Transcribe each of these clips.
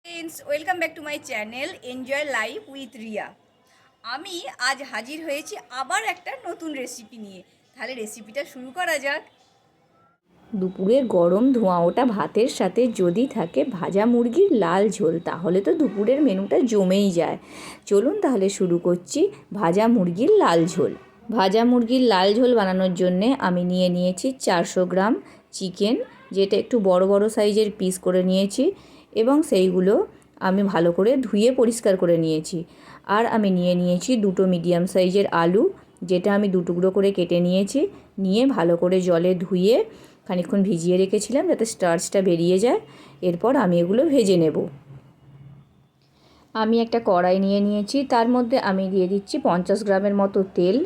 Friends, welcome back to my channel enjoy life with Riya. আমি আজ হাজির হয়েছি আবার একটা নতুন রেসিপি নিয়ে। তাহলে রেসিপিটা শুরু করা যাক। দুপুরের গরম ধোঁয়া ওঠা ভাতের সাথে যদি থাকে ভাজা মুরগির লাল ঝোল, তাহলে তো দুপুরের মেনুটা জমেই যায়। চলুন তাহলে শুরু করছি ভাজা মুরগির লাল ঝোল। ভাজা মুরগির লাল ঝোল বানানোর জন্যে আমি নিয়েছি 400 গ্রাম চিকেন, যেটা একটু বড় বড় সাইজের পিস করে নিয়েছি, এবং সেইগুলো আমি ভালো করে ধুয়ে পরিষ্কার করে নিয়েছি। আর আমি নিয়েছি দুটো মিডিয়াম সাইজের আলু, যেটা আমি দু টুকরো করে কেটে নিয়ে ভালো করে জলে ধুয়ে খানিকক্ষণ ভিজিয়ে রেখেছিলাম যাতে স্টার্চটা বেরিয়ে যায়। এরপর আমি এগুলো ভেজে নেব। আমি একটা কড়াই নিয়েছি, তার মধ্যে আমি দিয়ে দিচ্ছি 50 গ্রামের মতো তেল।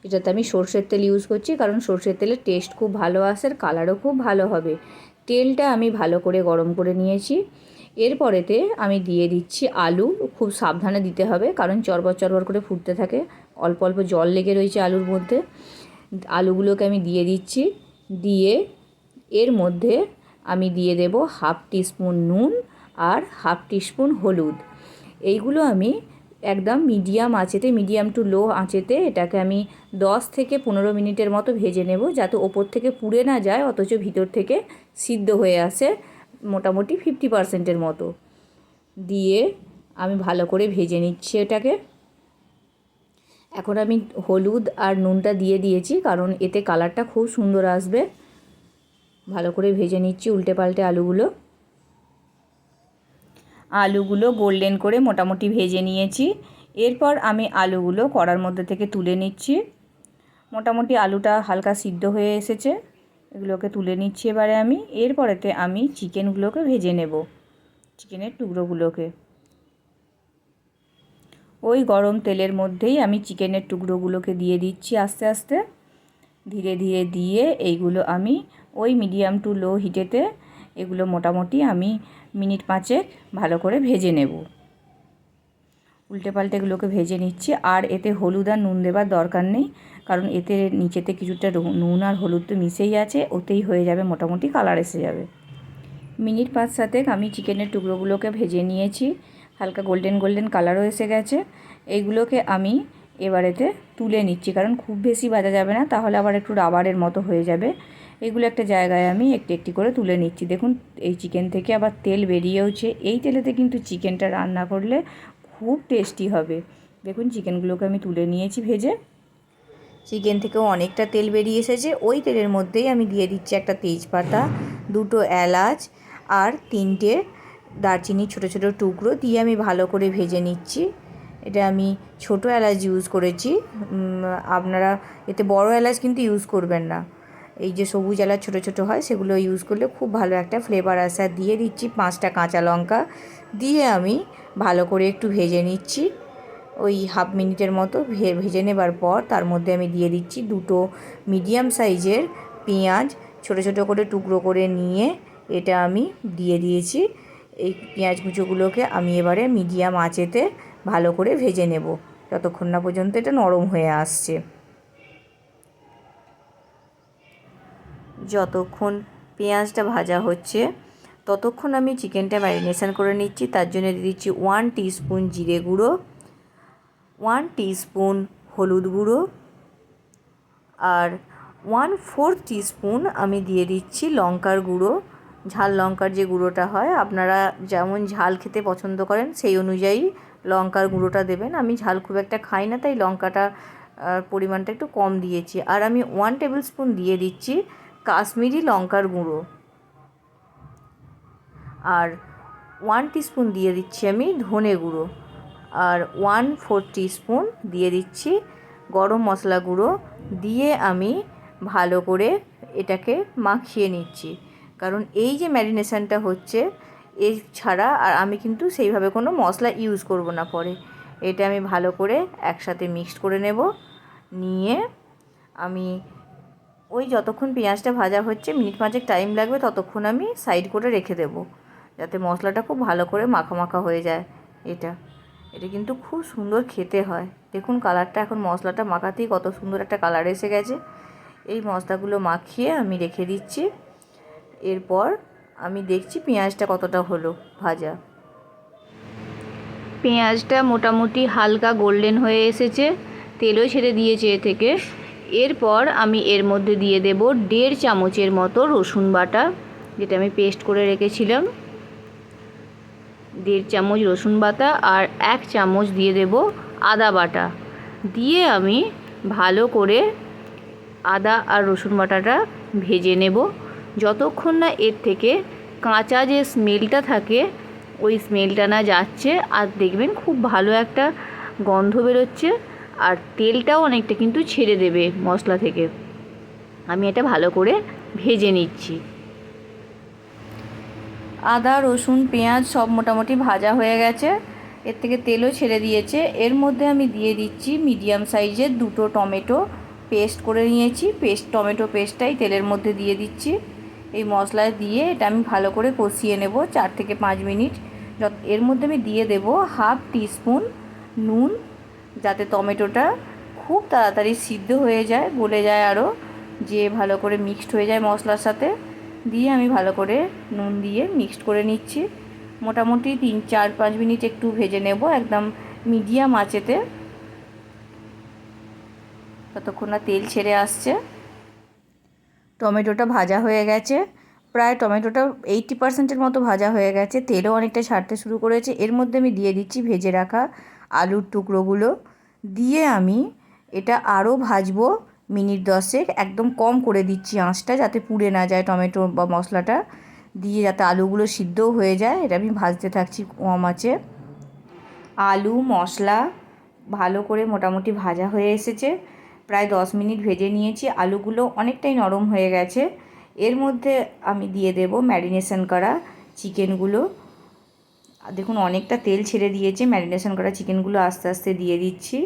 এটাতে আমি সর্ষের তেল ইউজ করছি, কারণ সর্ষের তেলের টেস্ট খুব ভালো আসে আর কালারও খুব ভালো হবে। তেলটা আমি ভালো করে গরম করে নিয়েছি। এরপরেতে আমি দিয়ে দিচ্ছি আলু। খুব সাবধানে দিতে হবে, কারণ চরবর চরবর করে ফুটতে থাকে, অল্প অল্প জল লেগে রয়েছে আলুর মধ্যে। আলুগুলোকে আমি দিয়ে দিচ্ছি, দিয়ে এর মধ্যে আমি দিয়ে দেব হাফ টিস্পুন নুন আর হাফ টিস্পুন হলুদ। এইগুলো আমি একদম মিডিয়াম টু লো আঁচেতে এটাকে আমি 10 থেকে 15 মিনিটের মতো ভেজে নেব, যাতে ওপর থেকে পুড়ে না যায় অথচ ভিতর থেকে সিদ্ধ হয়ে আসে মোটামুটি 50%-এর মতো। দিয়ে আমি ভালো করে ভেজে নিচ্ছি এটাকে। এখন আমি হলুদ আর নুনটা দিয়ে দিয়েছি, কারণ এতে কালারটা খুব সুন্দর আসবে। ভালো করে ভেজে নিচ্ছি উল্টে পাল্টে আলুগুলো গোল্ডেন করে মোটামুটি ভেজে নিয়েছি। এরপর আমি আলুগুলো কড়ার মধ্যে থেকে তুলে নিচ্ছি। মোটামুটি আলুটা হালকা সিদ্ধ হয়ে এসেছে, এগুলোকে তুলে নিচ্ছি এবারে আমি। এরপরেতে আমি চিকেনগুলোকে ভেজে নেব, চিকেনের টুকরোগুলোকে। ওই গরম তেলের মধ্যেই আমি চিকেনের টুকরোগুলোকে দিয়ে দিচ্ছি আস্তে আস্তে, ধীরে ধীরে দিয়ে এইগুলো আমি ওই মিডিয়াম টু লো হিটেতে এগুলো মোটামুটি আমি মিনিট 5 ভালো করে ভেজে নেব। উল্টে পাল্টে এগুলোকে ভেজে নিচ্ছি। আর এতে হলুদ আর নুন দেবার দরকার নেই, কারণ এতে নিচেতে কিছুটা নুন আর হলুদ তো মিশেই আছে, ওতেই হয়ে যাবে, মোটামুটি কালার এসে যাবে। মিনিট 5-7 আমি চিকেনের টুকরোগুলোকে ভেজে নিয়েছি, হালকা গোল্ডেন গোল্ডেন কালারও এসে গেছে। এইগুলোকে আমি এবারেতে তুলে নিচ্ছি, কারণ খুব বেশি ভাজা যাবে না, তাহলে আবার একটু রাবারের মতো হয়ে যাবে। এগুলো একটা জায়গায় আমি একটি একটি করে তুলে নিচ্ছি। দেখুন, এই চিকেন থেকে আবার তেল বেরিয়েওছে। এই তেলেতে কিন্তু চিকেনটা রান্না করলে খুব টেস্টি হবে। দেখুন, চিকেনগুলোকে আমি তুলে নিয়েছি ভেজে। চিকেন থেকেও অনেকটা তেল বেরিয়ে এসেছে। ওই তেলের মধ্যেই আমি দিয়ে দিচ্ছি একটা তেজপাতা, দুটো এলাচ আর 3টে দারচিনি ছোটো ছোটো টুকরো দিয়ে আমি ভালো করে ভেজে নিচ্ছি। এটা আমি ছোটো এলাচ ইউজ করেছি, আপনারা এতে বড় এলাচ কিন্তু ইউজ করবেন না। এই যে সবুজ এলাচ ছোটো ছোটো হয়, সেগুলো ইউজ করলে খুব ভালো একটা ফ্লেভার আসে। দিয়ে দিচ্ছি 5টা কাঁচা লঙ্কা, দিয়ে আমি ভালো করে একটু ভেজে নিচ্ছি। ওই হাফ মিনিটের মতো ভেজে নেবার পর তার মধ্যে আমি দিয়ে দিচ্ছি দুটো মিডিয়াম সাইজের পেঁয়াজ, ছোটো ছোটো করে টুকরো করে নিয়ে এটা আমি দিয়ে দিয়েছি। এই পেঁয়াজ কুচোগুলোকে আমি এবারে মিডিয়াম আঁচেতে ভালো করে ভেজে নেব, যতক্ষণ না পর্যন্ত এটা নরম হয়ে আসছে। যতক্ষণ পেঁয়াজটা ভাজা হচ্ছে ততক্ষণ আমি চিকেনটা ম্যারিনেশন করে নিচ্ছি। তার জন্য দিয়ে দিচ্ছি 1 টিস্পুন জিরে গুঁড়ো, 1 টিস্পুন হলুদ গুঁড়ো, আর 1/4 টিস্পুন আমি দিয়ে দিচ্ছি লঙ্কার গুঁড়ো। ঝাল লঙ্কার যে গুঁড়োটা হয়, আপনারা যেমন ঝাল খেতে পছন্দ করেন সেই অনুযায়ী লঙ্কার গুঁড়োটা দেবেন। আমি ঝাল খুব একটা খাই না, তাই লঙ্কাটা পরিমাণটা একটু কম দিয়েছি। আর আমি 1 টেবিল স্পুন দিয়ে দিচ্ছি কাশ্মীরি লঙ্কার গুঁড়ো, আর 1 টিস্পুন দিয়ে দিচ্ছি আমি ধনে গুঁড়ো, আর 1/4 টিস্পুন দিয়ে দিচ্ছি গরম মশলা গুঁড়ো। দিয়ে আমি ভালো করে এটাকে মাখিয়ে নিচ্ছি, কারণ এই যে ম্যারিনেশনটা হচ্ছে এর ছাড়া আর আমি কিন্তু সেইভাবে কোনো মশলা ইউজ করব না পরে। এটা আমি ভালো করে একসাথে মিক্সড করে নেব। নিয়ে আমি ওই যতক্ষণ পেঁয়াজটা ভাজা হচ্ছে, মিনিট 5 টাইম লাগবে, ততক্ষণ আমি সাইড করে রেখে দেব, যাতে মশলাটা খুব ভালো করে মাখা মাখা হয়ে যায়। এটা কিন্তু খুব সুন্দর খেতে হয়। দেখুন কালারটা, এখন মশলাটা মাখাতেই কত সুন্দর একটা কালার এসে গেছে। এই মশলাগুলো মাখিয়ে আমি রেখে দিচ্ছি। এরপর আমি দেখছি পেঁয়াজটা কতটা হলো ভাজা। পেঁয়াজটা মোটামুটি হালকা গোল্ডেন হয়ে এসেছে, তেলও ছেড়ে দিয়েছে এ থেকে। এরপর আমি এর মধ্যে দিয়ে দেব 1.5 চামচের মতো রসুন বাটা, যেটা আমি পেস্ট করে রেখেছিলাম। 1.5 চামচ রসুন বাটা আর 1 চামচ দিয়ে দেব আদা বাটা। দিয়ে আমি ভালো করে আদা আর রসুন বাটাটা ভেজে নেব যতক্ষণ না এর থেকে কাঁচা যে স্মেলটা থাকে ওই স্মেলটা না যাচ্ছে। আর দেখবেন খুব ভালো একটা গন্ধ বেরোচ্ছে, আর তেলটাও অনেকটা কিন্তু ছেড়ে দেবে মশলা থেকে। আমি এটা ভালো করে ভেজে নিচ্ছি। আদা রসুন পেঁয়াজ সব মোটামুটি ভাজা হয়ে গেছে, এর থেকে তেলও ছেড়ে দিয়েছে। এর মধ্যে আমি দিয়ে দিচ্ছি মিডিয়াম সাইজের 2টো টমেটো পেস্ট করে নিয়েছি। টমেটো পেস্টটাই তেলের মধ্যে দিয়ে দিচ্ছি। এই মশলায় দিয়ে এটা আমি ভালো করে কষিয়ে নেব 4 থেকে 5 মিনিট। এর মধ্যে আমি দিয়ে দেব 1/2 টিস্পুন নুন, যাতে টমেটোটা খুব তাড়াতাড়ি সিদ্ধ হয়ে যায়, গলে যায়, আরও যে ভালো করে মিক্সড হয়ে যায় মশলার সাথে। দিয়ে আমি ভালো করে নুন দিয়ে মিক্সড করে নিচ্ছি। মোটামুটি 3-4-5 মিনিট একটু ভেজে নেব একদম মিডিয়াম আঁচেতে, ততক্ষণ না তেল ছেড়ে আসছে। টমেটোটা ভাজা হয়ে গেছে, প্রায় টমেটোটা 80% মতো ভাজা হয়ে গেছে, তেলও অনেকটা ছাড়তে শুরু করেছে। এর মধ্যে আমি দিয়ে দিচ্ছি ভেজে রাখা আলুর টুকরোগুলো। দিয়ে আমি এটা আরও ভাজবো মিনিট 10, একদম কম করে দিচ্ছি আঁচটা, যাতে পুড়ে না যায় টমেটো বা মশলাটা, দিয়ে যাতে আলুগুলো সিদ্ধও হয়ে যায়। এটা আমি ভাজতে থাকছি কম আঁচে। আলু মশলা ভালো করে মোটামুটি ভাজা হয়ে এসেছে, প্রায় 10 মিনিট ভেজে নিয়েছি। আলুগুলো অনেকটাই নরম হয়ে গেছে। এর মধ্যে আমি দিয়ে দেব ম্যারিনেশন করা চিকেনগুলো। দেখুন অনেকটা তেল ছেড়ে দিয়েছে, ম্যারিনেশন করা চিকেনগুলো আস্তে আস্তে দিয়ে দিচ্ছি।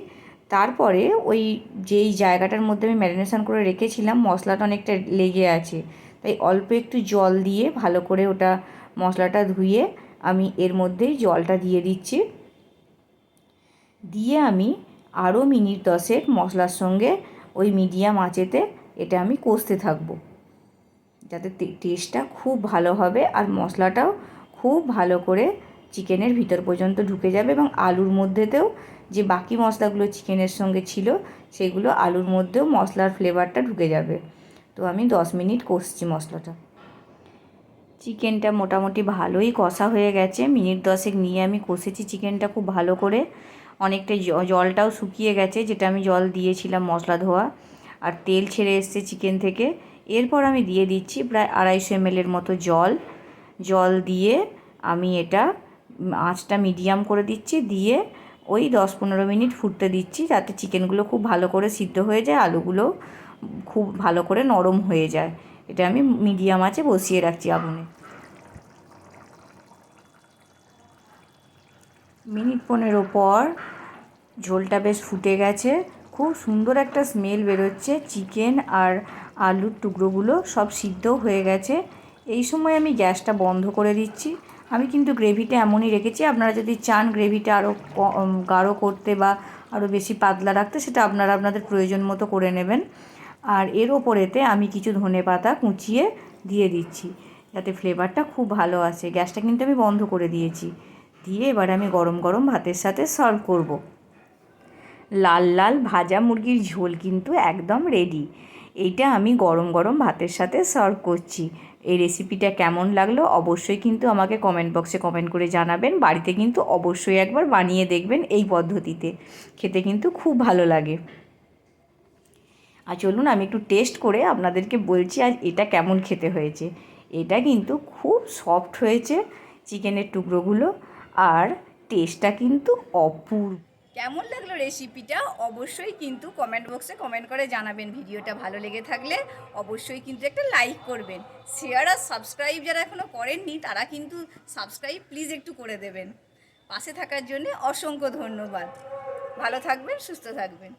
তারপরে ওই যেই জায়গাটার মধ্যে আমি ম্যারিনেশন করে রেখেছিলাম মশলাটা অনেকটা লেগে আছে, তাই অল্প একটু জল দিয়ে ভালো করে ওটা মশলাটা ধুয়ে আমি এর মধ্যেই জলটা দিয়ে দিচ্ছি। দিয়ে আমি আরও মিনিট 10 মশলার সঙ্গে ওই মিডিয়াম আঁচেতে এটা আমি কষতে থাকবো, যাতে টেস্টটা খুব ভালো হবে আর মশলাটাও খুব ভালো করে চিকেনের ভিতর পর্যন্ত ঢুকে যাবে, এবং আলুর মধ্যেতেও যে বাকি মশলাগুলো চিকেনের সঙ্গে ছিল সেগুলো আলুর মধ্যেও মশলার ফ্লেভারটা ঢুকে যাবে। তো আমি 10 মিনিট কষছি মশলাটা। চিকেনটা মোটামুটি ভালোই কষা হয়ে গেছে, মিনিট 10 নিয়ে আমি কষেছি চিকেনটা খুব ভালো করে। অনেকটা জলটাও শুকিয়ে গেছে, যেটা আমি জল দিয়েছিলাম মশলা ধোয়া, আর তেল ছেড়ে এসছে চিকেন থেকে। এরপর আমি দিয়ে দিচ্ছি প্রায় 250 ml মতো জল দিয়ে আমি এটা আঁচটা মিডিয়াম করে দিচ্ছি। দিয়ে ওই 10-15 মিনিট ফুটতে দিচ্ছি, যাতে চিকেনগুলো খুব ভালো করে সিদ্ধ হয়ে যায়, আলুগুলো খুব ভালো করে নরম হয়ে যায়। এটা আমি মিডিয়াম আঁচে বসিয়ে রাখছি আগুনে। মিনিট 15 পর ঝোলটা বেশ ফুটে গেছে, খুব সুন্দর একটা স্মেল বেরোচ্ছে, চিকেন আর আলুর টুকরোগুলো সব সিদ্ধ হয়ে গেছে। এই সময় আমি গ্যাসটা বন্ধ করে দিচ্ছি। আমি কিন্তু গ্রেভিটা এমনই রেখেছি, আপনারা যদি চান গ্রেভিটা আরও গাঢ় করতে বা আরও বেশি পাতলা রাখতে, সেটা আপনারা আপনাদের প্রয়োজন মতো করে নেবেন। আর এর ওপরেতে আমি কিছু ধনেপাতা কুচিয়ে দিয়ে দিচ্ছি, যাতে ফ্লেভারটা খুব ভালো আসে। গ্যাসটা কিন্তু আমি বন্ধ করে দিয়েছি। দিয়ে এবার আমি গরম গরম ভাতের সাথে সার্ভ করব। লাল লাল ভাজা মুরগির ঝোল কিন্তু একদম রেডি। এইটা আমি গরম গরম ভাতের সাথে সার্ভ করছি। এই রেসিপিটা কেমন লাগলো অবশ্যই কিন্তু আমাকে কমেন্ট বক্সে কমেন্ট করে জানাবেন। বাড়িতে কিন্তু অবশ্যই একবার বানিয়ে দেখবেন এই পদ্ধতিতে, খেতে কিন্তু খুব ভালো লাগে। আর চলুন আমি একটু টেস্ট করে আপনাদেরকে বলছি আজ এটা কেমন খেতে হয়েছে। এটা কিন্তু খুব সফট হয়েছে চিকেনের টুকরোগুলো, আর টেস্টটা কিন্তু অপূর্ব। কেমন লাগলো রেসিপিটা অবশ্যই কিন্তু কমেন্ট বক্সে কমেন্ট করে জানাবেন। ভিডিওটা ভালো লেগে থাকলে অবশ্যই কিন্তু একটা লাইক করবেন। শেয়ার আর সাবস্ক্রাইব যারা এখনও করেননি তারা কিন্তু সাবস্ক্রাইব প্লিজ একটু করে দেবেন। পাশে থাকার জন্য অসংখ্য ধন্যবাদ। ভালো থাকবেন, সুস্থ থাকবেন।